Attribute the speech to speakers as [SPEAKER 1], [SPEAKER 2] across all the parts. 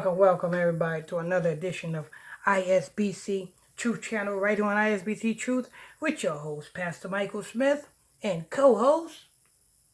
[SPEAKER 1] Welcome everybody to another edition of ISBC Truth Channel right on ISBC Truth with your host, Pastor Michael Smith, and co-host,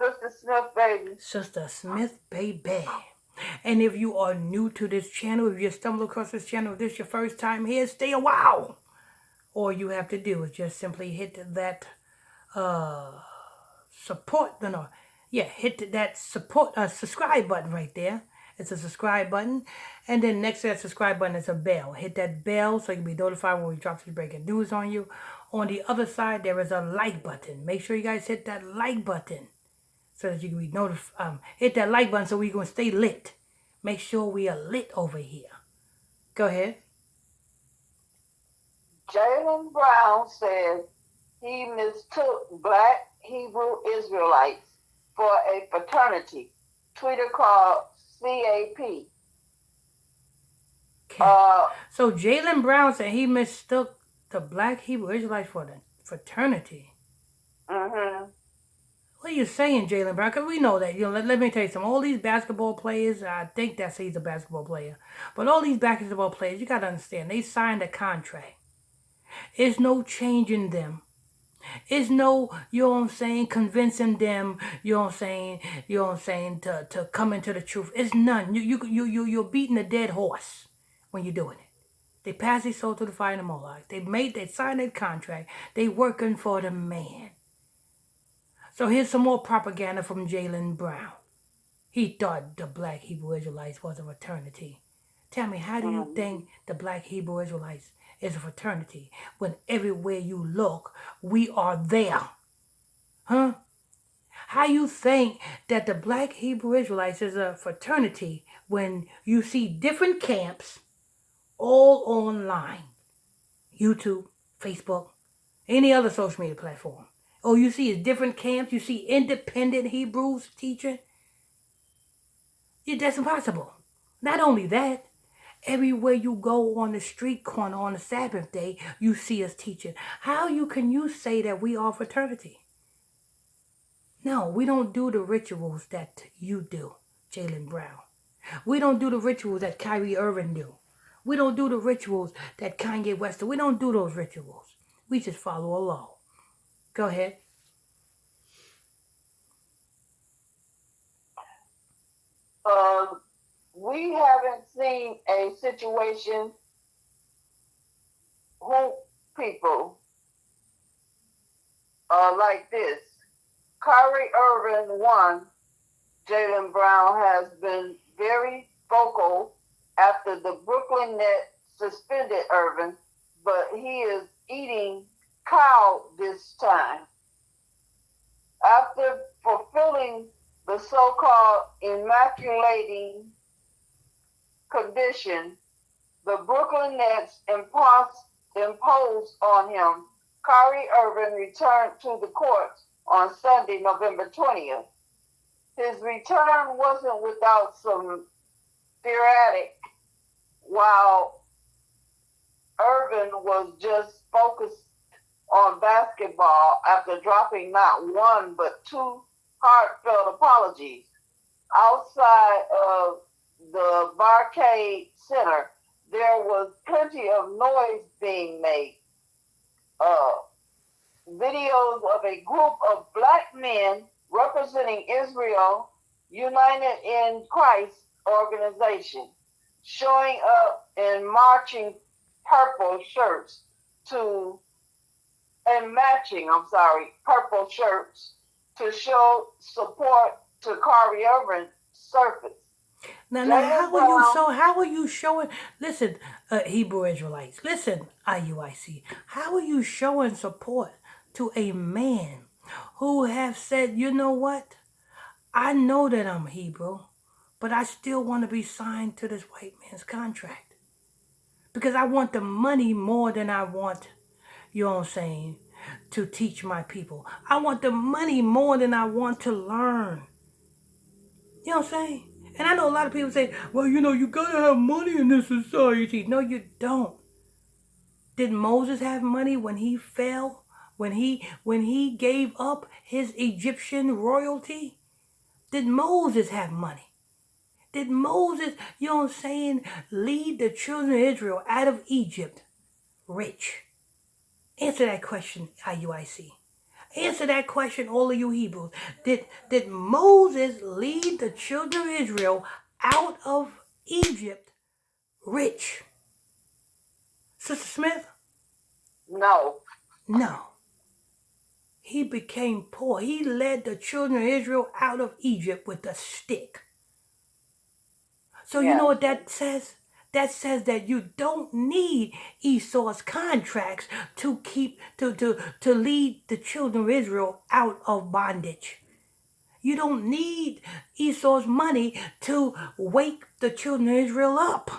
[SPEAKER 2] Sister Smith, baby.
[SPEAKER 1] Sister Smith, baby. And if you are new to this channel, if you stumble across this channel, if this is your first time here, stay a while. All you have to do is just simply hit that subscribe button right there. It's a subscribe button, and then next to that subscribe button is a bell. Hit that bell so you'll be notified when we drop some breaking news on you. On the other side, there is a like button. Make sure you guys hit that like button so that you can be notified. Hit that like button so we can stay lit. Make sure we are lit over here. Go ahead.
[SPEAKER 2] Jaylene Brown said he mistook Black Hebrew Israelites for a fraternity. Twitter called CAP.
[SPEAKER 1] Okay. So Jaylene Brown said he mistook the Black Hebrew Israelites for the fraternity.
[SPEAKER 2] Mm-hmm.
[SPEAKER 1] What are you saying, Jaylene Brown? Because we know that. Let me tell you something. All these basketball players, I think he's a basketball player. But all these basketball players, you got to understand, they signed a contract. There's no changing them. It's no, you know what I'm saying, convincing them, you know what I'm saying, to come into the truth. It's none. You're beating a dead horse when you're doing it. They pass their soul to the fire and the Moloch. They signed that contract. They working for the man. So here's some more propaganda from Jaylene Brown. He thought the Black Hebrew Israelites was a fraternity. Tell me, how do you think the Black Hebrew Israelites is a fraternity when everywhere you look, we are there? Huh? How you think that the Black Hebrew Israelites is a fraternity when you see different camps all online? YouTube, Facebook, any other social media platform. All you see is different camps. You see independent Hebrews teaching. Yeah, that's impossible. Not only that, everywhere you go on the street corner on the Sabbath day, you see us teaching. How can you say that we are fraternity? No, we don't do the rituals that you do, Jaylene Brown. We don't do the rituals that Kyrie Irving do. We don't do the rituals that Kanye West do. We don't do those rituals. We just follow along. Go ahead.
[SPEAKER 2] We haven't seen a situation who people like this. Kyrie Irving won. Jaylene Brown has been very vocal after the Brooklyn Nets suspended Irving, but he is eating cow this time. After fulfilling the so-called immaculating condition the Brooklyn Nets imposed on him, Kyrie Irving returned to the courts on Sunday, November 20th. His return wasn't without some theoretic, while Irving was just focused on basketball after dropping not one but two heartfelt apologies. Outside of the Barcade Center, there was plenty of noise being made. Videos of a group of Black men representing Israel United in Christ organization showing up in marching purple shirts purple shirts to show support to Kyrie Irving surface.
[SPEAKER 1] Now, how are you showing? Listen, Hebrew Israelites. Listen, IUIC. How are you showing support to a man who have said, you know what? I know that I'm Hebrew, but I still want to be signed to this white man's contract because I want the money more than I want, you know what I'm saying, to teach my people. I want the money more than I want to learn. You know what I'm saying? And I know a lot of people say, well, you gotta have money in this society. No, you don't. Did Moses have money when he fell? When he gave up his Egyptian royalty? Did Moses have money? Did Moses, lead the children of Israel out of Egypt rich? Answer that question, IUIC. Answer that question, all of you Hebrews. Did Moses lead the children of Israel out of Egypt rich? Sister Smith?
[SPEAKER 2] No.
[SPEAKER 1] No. He became poor. He led the children of Israel out of Egypt with a stick. So you know
[SPEAKER 2] Yes.
[SPEAKER 1] what that says? That says that you don't need Esau's contracts to lead the children of Israel out of bondage. You don't need Esau's money to wake the children of Israel up.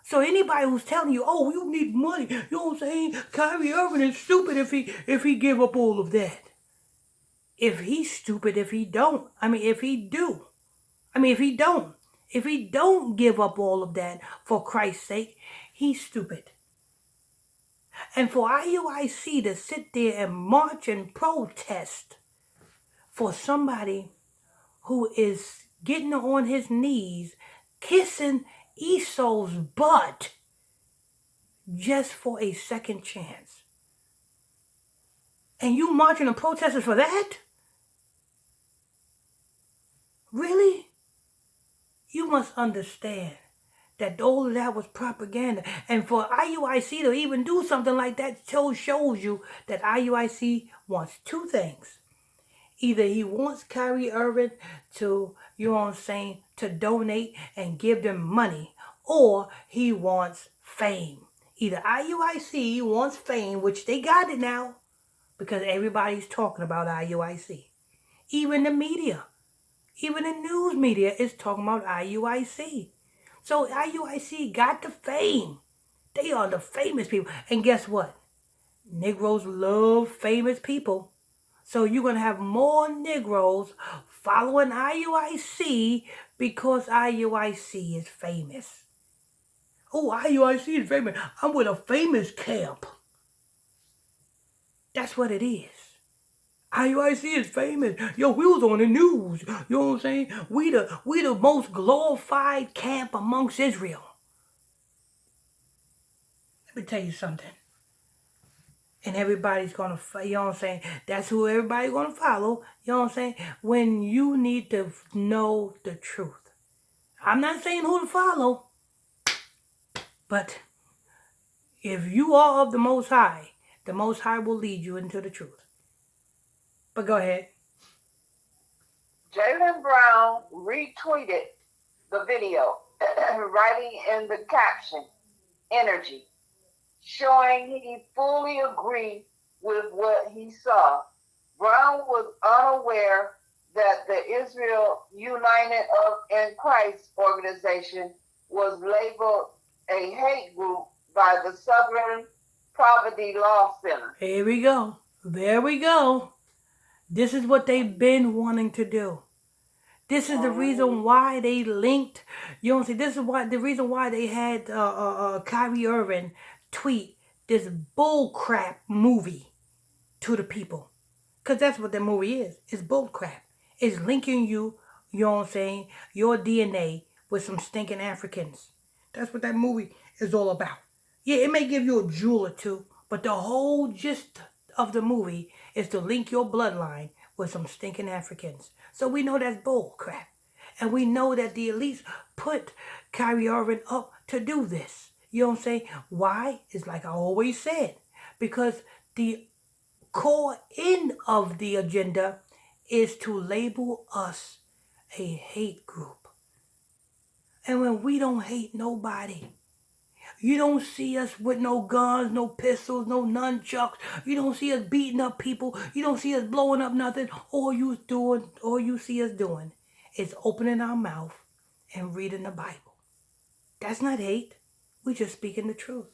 [SPEAKER 1] So anybody who's telling you, oh, you need money, you know what I'm saying? Kyrie Irving is stupid if he give up all of that. If he's stupid, if he don't. If he do. If he don't. If he don't give up all of that for Christ's sake, he's stupid. And for IUIC to sit there and march and protest for somebody who is getting on his knees, kissing Esau's butt just for a second chance. And you marching and protesting for that? Really? You must understand that all of that was propaganda. And for IUIC to even do something like that shows you that IUIC wants two things. Either he wants Kyrie Irving to, to donate and give them money, or he wants fame. Either IUIC wants fame, which they got it now, because everybody's talking about IUIC. Even the media, even the news media is talking about IUIC. So IUIC got the fame. They are the famous people. And guess what? Negroes love famous people. So you're going to have more Negroes following IUIC because IUIC is famous. Oh, IUIC is famous. I'm with a famous camp. That's what it is. IUIC is famous. Yo, we was on the news. You know what I'm saying? We the most glorified camp amongst Israel. Let me tell you something. And everybody's going to, that's who everybody's going to follow, when you need to know the truth. I'm not saying who to follow, but if you are of the Most High will lead you into the truth. But go ahead.
[SPEAKER 2] Jaylene Brown retweeted the video, writing in the caption, "Energy," showing he fully agreed with what he saw. Brown was unaware that the Israel United in Christ organization was labeled a hate group by the Southern Poverty Law Center.
[SPEAKER 1] Here we go. There we go. This is what they've been wanting to do. This is the reason why they linked. This is the reason why they had Kyrie Irving tweet this bullcrap movie to the people. Because that's what that movie is. It's bullcrap. It's linking you, your DNA with some stinking Africans. That's what that movie is all about. Yeah, it may give you a jewel or two, but the whole gist of the movie is to link your bloodline with some stinking Africans. So we know that's bullcrap. And we know that the elites put Kyrie Irving up to do this. Why? It's like I always said. Because the core end of the agenda is to label us a hate group. And when we don't hate nobody, you don't see us with no guns, no pistols, no nunchucks. You don't see us beating up people. You don't see us blowing up nothing. All you see us doing is opening our mouth and reading the Bible. That's not hate. We're just speaking the truth.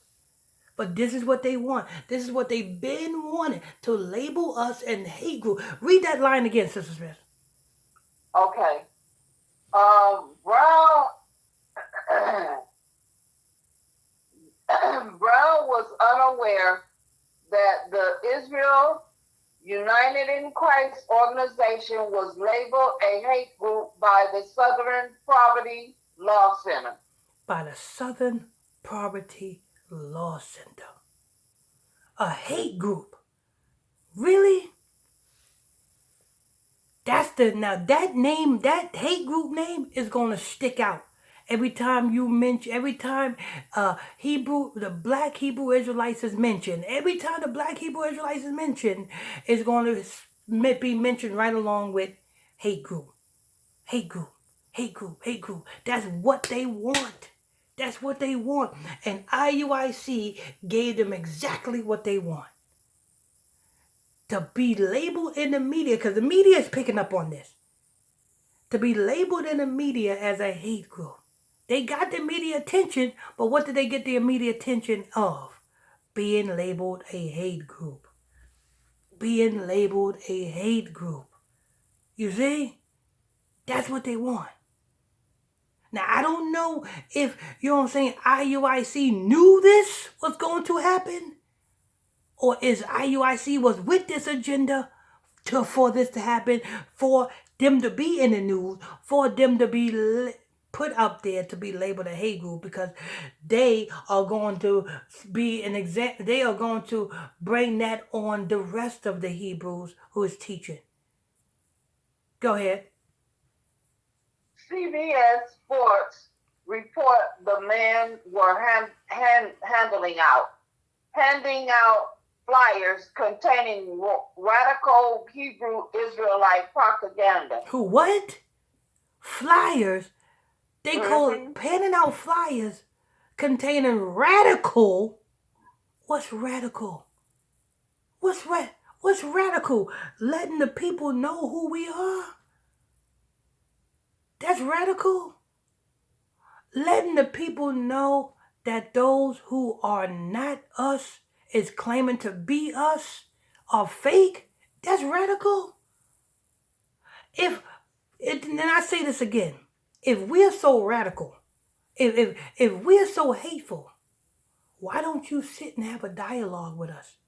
[SPEAKER 1] But this is what they want. This is what they've been wanting, to label us a hate group. Read that line again, Sister Smith.
[SPEAKER 2] Okay. Brown was unaware that the Israel United in Christ organization was labeled a hate group by the Southern Poverty Law Center.
[SPEAKER 1] By the Southern Poverty Law Center. A hate group. Really? Now that name, that hate group name is gonna stick out. Every time the black Hebrew Israelites is mentioned, every time the black Hebrew Israelites is mentioned, it's going to be mentioned right along with hate group, hate group, hate group, hate group. That's what they want. That's what they want. And IUIC gave them exactly what they want. To be labeled in the media, because the media is picking up on this. To be labeled in the media as a hate group. They got the media attention, but what did they get the media attention of? Being labeled a hate group. Being labeled a hate group. You see? That's what they want. Now, I don't know if, you know what I'm saying, IUIC knew this was going to happen, or is IUIC was with this agenda for this to happen, for them to be in the news, for them to be put up there to be labeled a hate group, because they are going to be an example. They are going to bring that on the rest of the Hebrews who is teaching. Go ahead.
[SPEAKER 2] CBS Sports report the men were handing out flyers containing radical Hebrew Israelite propaganda.
[SPEAKER 1] Who, what? Flyers? They call it handing out flyers containing radical. What's radical? What's radical? Letting the people know who we are. That's radical. Letting the people know that those who are not us is claiming to be us are fake. That's radical. And I say this again, if we're so radical, if we're so hateful, why don't you sit and have a dialogue with us?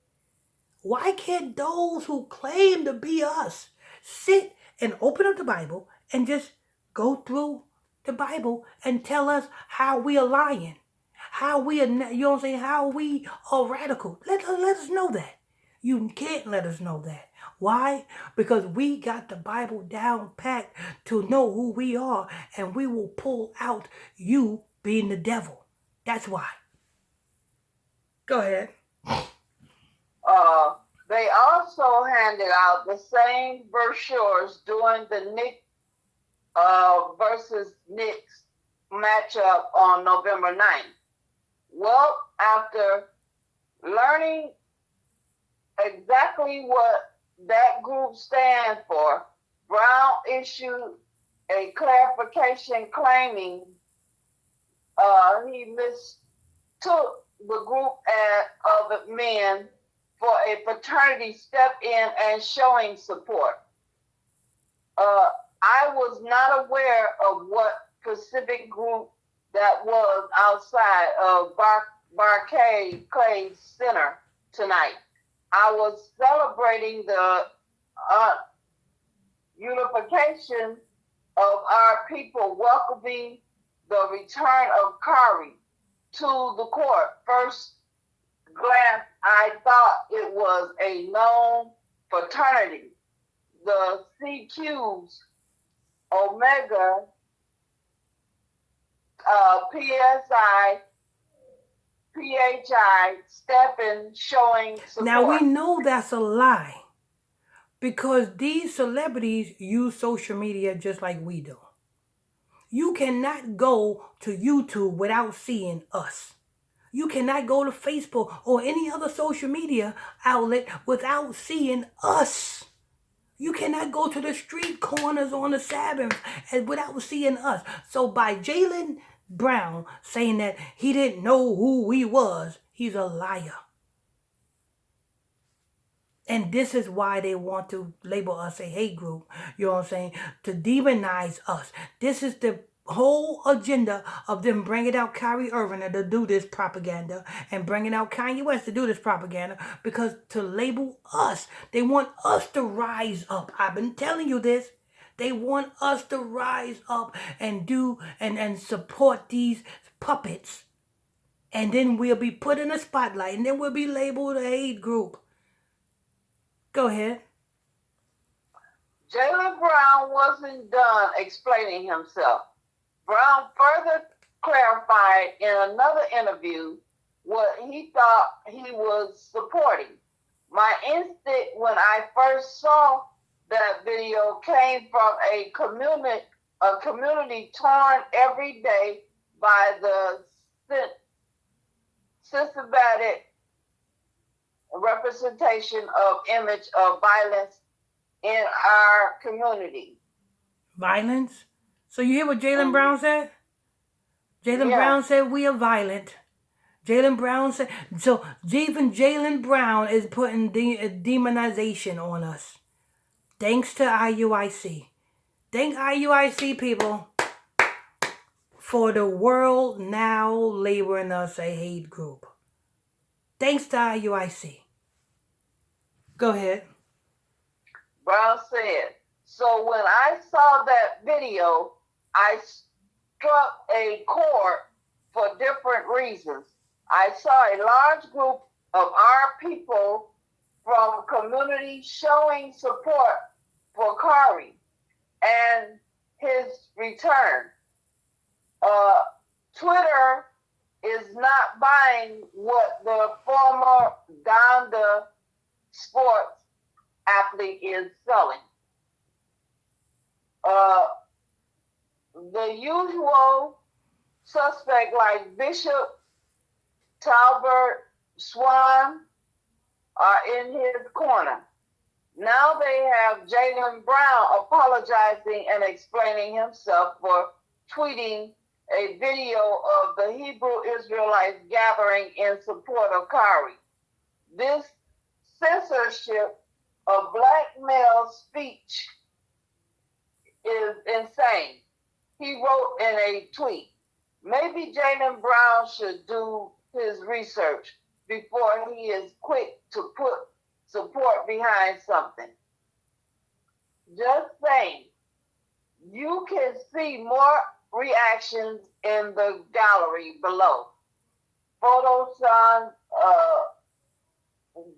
[SPEAKER 1] Why can't those who claim to be us sit and open up the Bible and just go through the Bible and tell us how we are lying, how we are, you know what I'm saying, how we are radical? Let us know that. You can't let us know that. Why? Because we got the Bible down packed to know who we are, and we will pull out you being the devil. That's why. Go ahead.
[SPEAKER 2] They also handed out the same brochures during the Knicks versus Knicks matchup on November 9th. Well, after learning exactly what that group stands for, Brown issued a clarification claiming he mistook the group of men for a fraternity step in and showing support. I was not aware of what specific group that was outside of Barclay Center tonight. I was celebrating the unification of our people, welcoming the return of Kari to the court. First glance, I thought it was a known fraternity. The CQs, Omega, PSI, PHI, stepping, showing support.
[SPEAKER 1] Now we know that's a lie, because these celebrities use social media just like we do. You cannot go to YouTube without seeing us. You cannot go to Facebook or any other social media outlet without seeing us. You cannot go to the street corners on the Sabbath without seeing us. So by Jaylene Brown saying that he didn't know who we was, he's a liar. And this is why they want to label us a hate group, you know what I'm saying, to demonize us. This is the whole agenda of them bringing out Kyrie Irving to do this propaganda and bringing out Kanye West to do this propaganda because to label us. They want us to rise up. I've been telling you this. They want us to rise up and do and support these puppets. And then we'll be put in a spotlight and then we'll be labeled a hate group. Go ahead.
[SPEAKER 2] Jaylen Brown wasn't done explaining himself. Brown further clarified in another interview what he thought he was supporting. My instinct when I first saw that video came from a community torn every day by the systematic representation of image of violence in our community.
[SPEAKER 1] Violence? So you hear what Jaylen Brown said? Jaylen Brown said we are violent. Jaylen Brown said, so even Jaylen Brown is putting demonization on us. Thanks to IUIC. Thank IUIC people for the world now labeling us a hate group. Thanks to IUIC. Go ahead.
[SPEAKER 2] Brown said, so when I saw that video, I struck a chord for different reasons. I saw a large group of our people from community showing support for Kyrie and his return. Twitter is not buying what the former Donda sports athlete is selling. The usual suspect like Bishop, Talbert, Swan are in his corner. Now they have Jaylen Brown apologizing and explaining himself for tweeting a video of the Hebrew Israelites gathering in support of Kyrie. This censorship of black male speech is insane. He wrote in a tweet, maybe Jaylen Brown should do his research before he is quick to put support behind something. Just saying, you can see more reactions in the gallery below. Photo Sean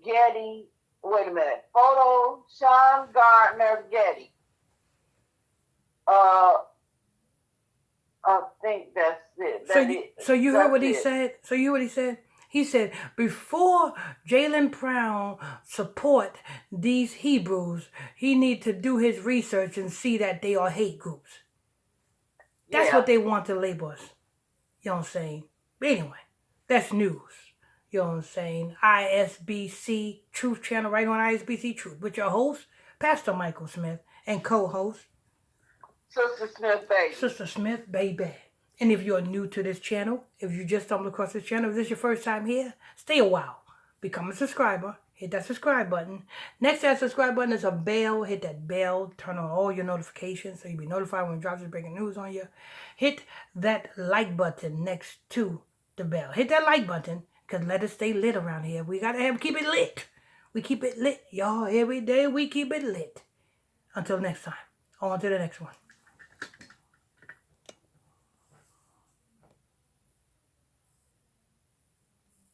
[SPEAKER 2] Getty, wait a minute. Photo Sean Gardner Getty. I think that's it.
[SPEAKER 1] So you heard what he said? So you heard what he said? He said, before Jaylen Brown support these Hebrews, he need to do his research and see that they are hate groups. That's what they want to label us. You know what I'm saying? But anyway, that's news. You know what I'm saying? ISBC Truth Channel right on ISBC Truth with your host, Pastor Michael Smith, and co-host,
[SPEAKER 2] Sister Smith Baby.
[SPEAKER 1] Sister Smith Baby. And if you're new to this channel, if you just stumbled across this channel, if this is your first time here, stay a while. Become a subscriber. Hit that subscribe button. Next to that subscribe button is a bell. Hit that bell. Turn on all your notifications so you'll be notified when we drop this breaking news on you. Hit that like button next to the bell. Hit that like button because let us stay lit around here. We got to keep it lit. We keep it lit, y'all. Every day we keep it lit. Until next time. On to the next one.